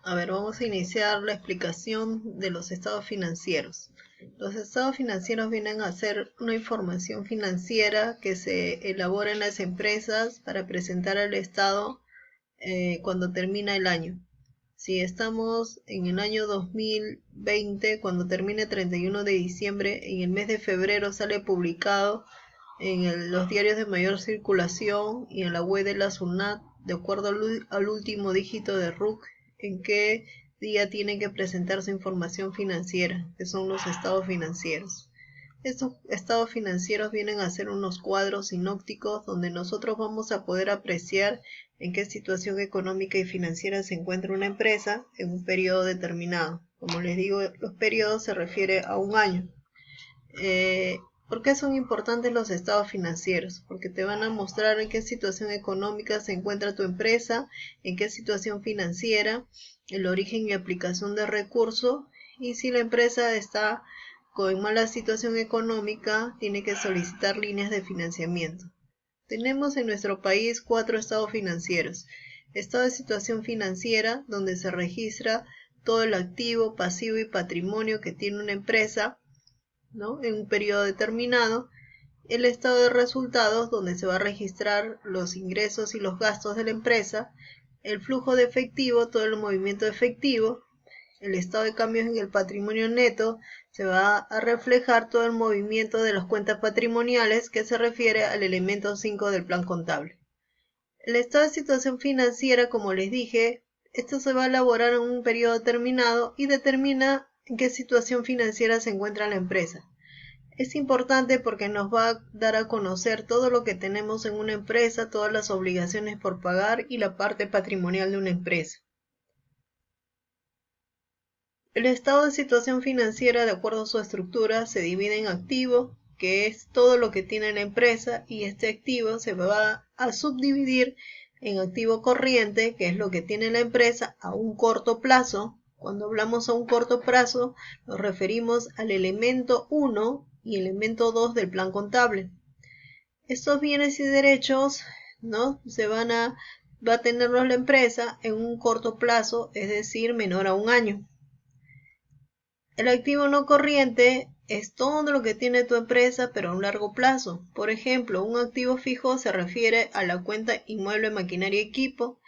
A ver, vamos a iniciar la explicación de los estados financieros. Los estados financieros vienen a ser una información financiera que se elabora en las empresas para presentar al Estado cuando termina el año. Si estamos en el año 2020, cuando termine 31 de diciembre, en el mes de febrero sale publicado en los diarios de mayor circulación y en la web de la SUNAT, de acuerdo al último dígito de RUC, en qué día tienen que presentar su información financiera, que son los estados financieros. Estos estados financieros vienen a ser unos cuadros sinópticos donde nosotros vamos a poder apreciar en qué situación económica y financiera se encuentra una empresa en un periodo determinado. Como les digo, los periodos se refiere a un año. ¿Por qué son importantes los estados financieros? Porque te van a mostrar en qué situación económica se encuentra tu empresa, en qué situación financiera, el origen y aplicación de recursos, y si la empresa está con mala situación económica, tiene que solicitar líneas de financiamiento. Tenemos en nuestro país 4 estados financieros. Estado de situación financiera, donde se registra todo el activo, pasivo y patrimonio que tiene una empresa, ¿no?, en un periodo determinado. El estado de resultados, donde se va a registrar los ingresos y los gastos de la empresa. El flujo de efectivo, todo el movimiento efectivo. El estado de cambios en el patrimonio neto, se va a reflejar todo el movimiento de las cuentas patrimoniales, que se refiere al elemento 5 del plan contable. El estado de situación financiera, como les dije, esto se va a elaborar en un periodo determinado y determina en qué situación financiera se encuentra la empresa. Es importante porque nos va a dar a conocer todo lo que tenemos en una empresa, todas las obligaciones por pagar y la parte patrimonial de una empresa. El estado de situación financiera, de acuerdo a su estructura, se divide en activo, que es todo lo que tiene la empresa, y este activo se va a subdividir en activo corriente, que es lo que tiene la empresa a un corto plazo. Cuando hablamos a un corto plazo, nos referimos al elemento 1 y elemento 2 del plan contable. Estos bienes y derechos, ¿no?, va a tenerlos la empresa en un corto plazo, es decir, menor a un año. El activo no corriente es todo lo que tiene tu empresa, pero a un largo plazo. Por ejemplo, un activo fijo se refiere a la cuenta inmueble, maquinaria y equipo.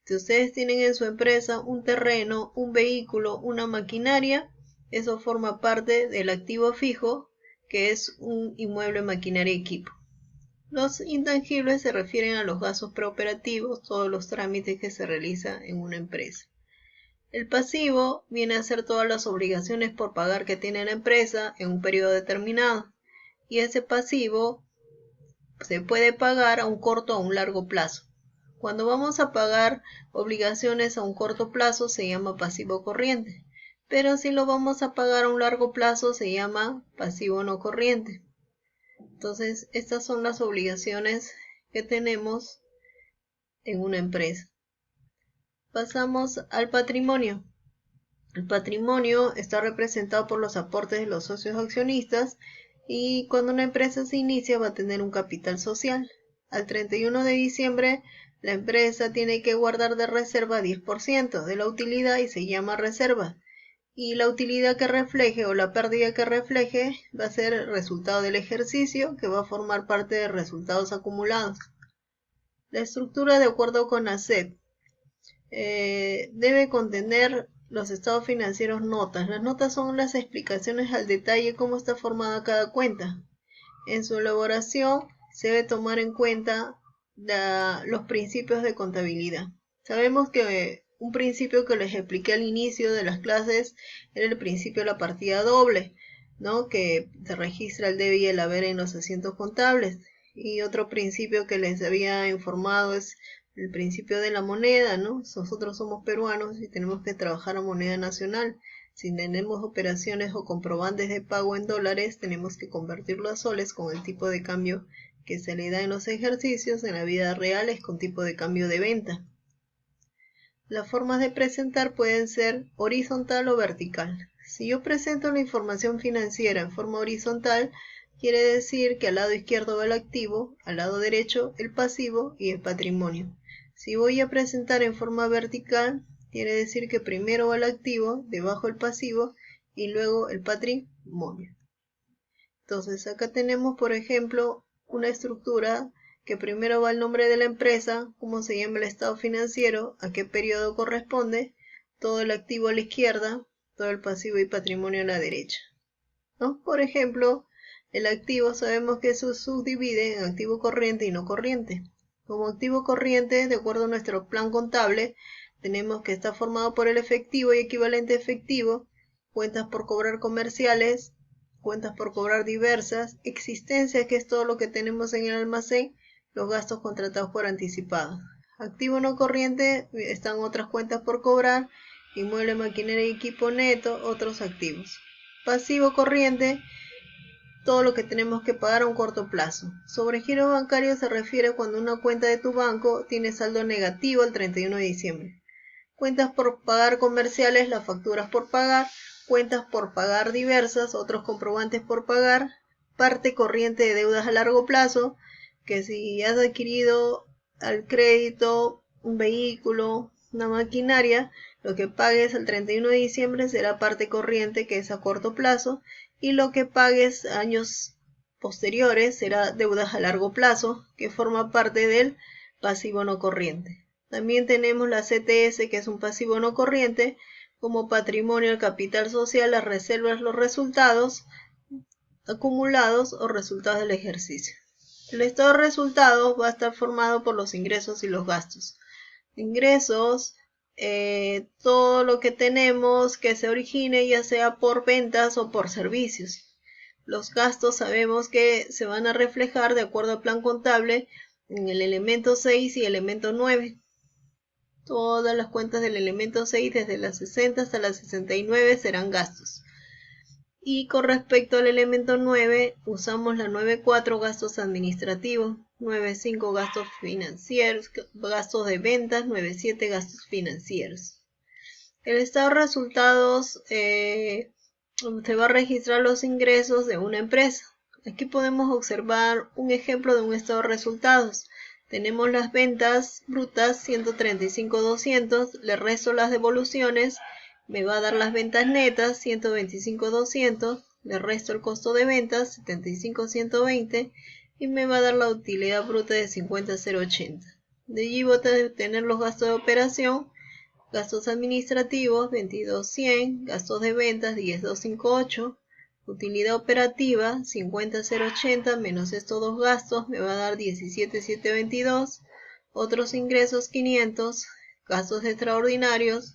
Si ustedes tienen en su empresa un terreno, un vehículo, una maquinaria, eso forma parte del activo fijo, que es un inmueble, maquinaria y equipo. Los intangibles se refieren a los gastos preoperativos, todos los trámites que se realizan en una empresa. El pasivo viene a ser todas las obligaciones por pagar que tiene la empresa en un periodo determinado, y ese pasivo se puede pagar a un corto o a un largo plazo. Cuando vamos a pagar obligaciones a un corto plazo se llama pasivo corriente, pero si lo vamos a pagar a un largo plazo se llama pasivo no corriente. Entonces, estas son las obligaciones que tenemos en una empresa. Pasamos al patrimonio. El patrimonio está representado por los aportes de los socios accionistas, y cuando una empresa se inicia va a tener un capital social. Al 31 de diciembre la empresa tiene que guardar de reserva 10% de la utilidad y se llama reserva. Y la utilidad que refleje o la pérdida que refleje va a ser el resultado del ejercicio, que va a formar parte de resultados acumulados. La estructura, de acuerdo con ACEP, debe contener los estados financieros notas. Las notas son las explicaciones al detalle cómo está formada cada cuenta. En su elaboración se debe tomar en cuenta los principios de contabilidad. Sabemos que un principio que les expliqué al inicio de las clases era el principio de la partida doble, ¿no?, que se registra el debe y el haber en los asientos contables. Y otro principio que les había informado es el principio de la moneda, ¿no? Nosotros somos peruanos y tenemos que trabajar a moneda nacional. Si tenemos operaciones o comprobantes de pago en dólares, tenemos que convertirlo a soles con el tipo de cambio que se le da en los ejercicios. En la vida real es con tipo de cambio de venta. Las formas de presentar pueden ser horizontal o vertical. Si yo presento la información financiera en forma horizontal, quiere decir que al lado izquierdo va el activo, al lado derecho el pasivo y el patrimonio. Si voy a presentar en forma vertical, Quiere decir que primero va el activo, debajo el pasivo y luego el patrimonio. Entonces acá tenemos, por ejemplo, una estructura que primero va el nombre de la empresa, cómo se llama el estado financiero, a qué periodo corresponde, todo el activo a la izquierda, todo el pasivo y patrimonio a la derecha, ¿no? Por ejemplo, el activo sabemos que se subdivide en activo corriente y no corriente. Como activo corriente, de acuerdo a nuestro plan contable, tenemos que está formado por el efectivo y equivalente efectivo, cuentas por cobrar comerciales, cuentas por cobrar diversas, existencias, que es todo lo que tenemos en el almacén, los gastos contratados por anticipado. Activo no corriente, están otras cuentas por cobrar, inmueble, maquinaria y equipo neto, otros activos. Pasivo corriente, todo lo que tenemos que pagar a un corto plazo. Sobregiro bancario se refiere cuando una cuenta de tu banco tiene saldo negativo el 31 de diciembre. Cuentas por pagar comerciales, las facturas por pagar, cuentas por pagar diversas, otros comprobantes por pagar, parte corriente de deudas a largo plazo, que si has adquirido al crédito un vehículo, una maquinaria, lo que pagues el 31 de diciembre será parte corriente, que es a corto plazo, y lo que pagues años posteriores será deudas a largo plazo, que forma parte del pasivo no corriente. También tenemos la CTS, que es un pasivo no corriente, como patrimonio, el capital social, las reservas, los resultados acumulados o resultados del ejercicio. El estado de resultados va a estar formado por los ingresos y los gastos. Ingresos, todo lo que tenemos que se origine, ya sea por ventas o por servicios. Los gastos sabemos que se van a reflejar de acuerdo al plan contable en el elemento 6 y elemento 9. Todas las cuentas del elemento 6, desde las 60 hasta las 69, serán gastos. Y con respecto al elemento 9, usamos la 9.4, gastos administrativos, 9.5, gastos financieros, gastos de ventas, 9.7, gastos financieros. El estado de resultados, se va a registrar los ingresos de una empresa. Aquí podemos observar un ejemplo de un estado de resultados. Tenemos las ventas brutas 135.200, le resto las devoluciones, me va a dar las ventas netas 125.200, le resto el costo de ventas 75.120 y me va a dar la utilidad bruta de 50.080. De allí voy a tener los gastos de operación, gastos administrativos 22.100, gastos de ventas 10.258, utilidad operativa 50.080 menos estos dos gastos me va a dar 17.722, otros ingresos 500, gastos extraordinarios,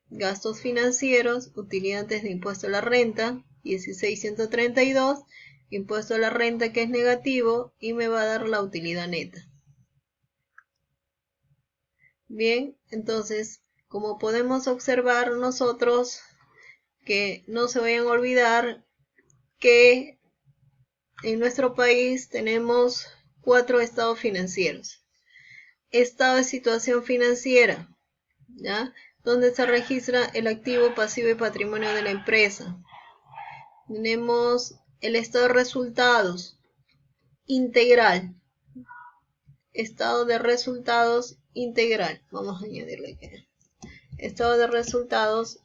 gastos financieros, utilidad antes de impuesto a la renta 16.132, impuesto a la renta que es negativo y me va a dar la utilidad neta. Bien, entonces, como podemos observar nosotros, que no se vayan a olvidar que en nuestro país tenemos 4 estados financieros. Estado de situación financiera, ¿ya?, donde se registra el activo, pasivo y patrimonio de la empresa. Tenemos el estado de resultados integral. Estado de resultados integral. Vamos a añadirle aquí. Estado de resultados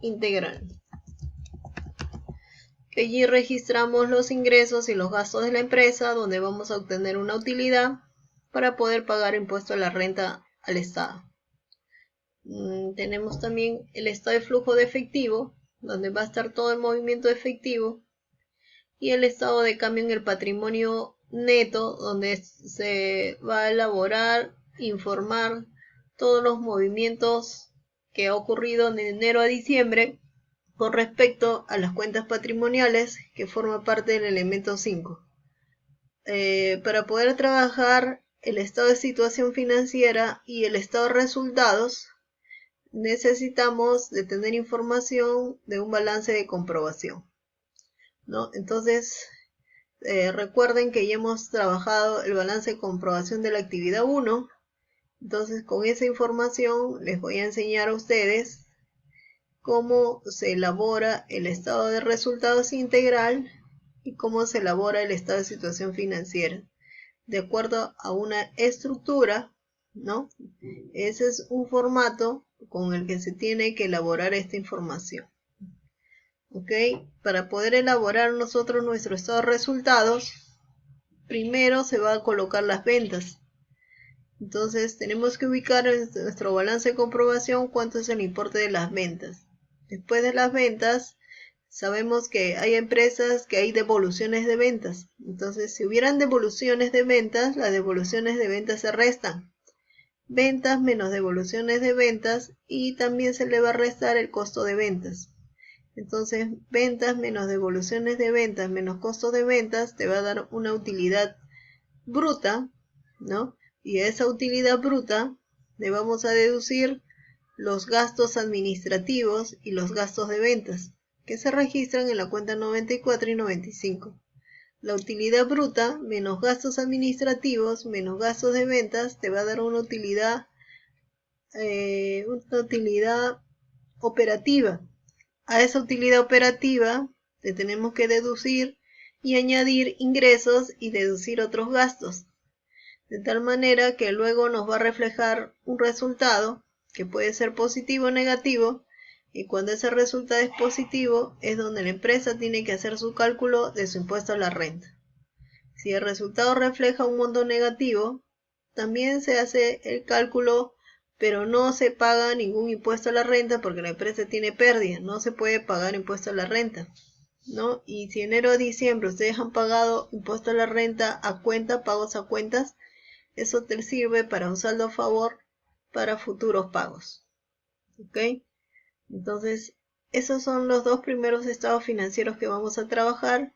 integral. Que allí registramos los ingresos y los gastos de la empresa, donde vamos a obtener una utilidad para poder pagar impuesto a la renta al Estado. Tenemos también el estado de flujo de efectivo, donde va a estar todo el movimiento efectivo, y el estado de cambio en el patrimonio neto, donde se va a elaborar, informar todos los movimientos que ha ocurrido de enero a diciembre con respecto a las cuentas patrimoniales, que forma parte del elemento 5. Para poder trabajar el estado de situación financiera y el estado de resultados, necesitamos de tener información de un balance de comprobación, ¿no? Entonces, recuerden que ya hemos trabajado el balance de comprobación de la actividad 1. Entonces, con esa información les voy a enseñar a ustedes cómo se elabora el estado de resultados integral y cómo se elabora el estado de situación financiera, de acuerdo a una estructura, ¿no? Ese es un formato con el que se tiene que elaborar esta información. ¿Ok? Para poder elaborar nosotros nuestro estado de resultados, primero se va a colocar las ventas. Entonces tenemos que ubicar en nuestro balance de comprobación cuánto es el importe de las ventas. Después de las ventas, sabemos que hay empresas que hay devoluciones de ventas. Entonces, si hubieran devoluciones de ventas, las devoluciones de ventas se restan. Ventas menos devoluciones de ventas, y también se le va a restar el costo de ventas. Entonces, ventas menos devoluciones de ventas menos costo de ventas te va a dar una utilidad bruta, ¿no? Y a esa utilidad bruta le vamos a deducir los gastos administrativos y los gastos de ventas, que se registran en la cuenta 94 y 95. La utilidad bruta menos gastos administrativos menos gastos de ventas te va a dar una utilidad operativa. A esa utilidad operativa le tenemos que deducir y añadir ingresos y deducir otros gastos, de tal manera que luego nos va a reflejar un resultado que puede ser positivo o negativo, y cuando ese resultado es positivo es donde la empresa tiene que hacer su cálculo de su impuesto a la renta. Si el resultado refleja un monto negativo, también se hace el cálculo, pero no se paga ningún impuesto a la renta porque la empresa tiene pérdida, no se puede pagar impuesto a la renta, ¿no? Y si enero a diciembre ustedes han pagado impuesto a la renta a cuenta, pagos a cuentas, eso te sirve para un saldo a favor para futuros pagos. ¿Ok? Entonces, esos son los dos primeros estados financieros que vamos a trabajar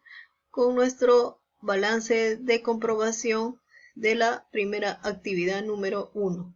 con nuestro balance de comprobación de la primera actividad número 1.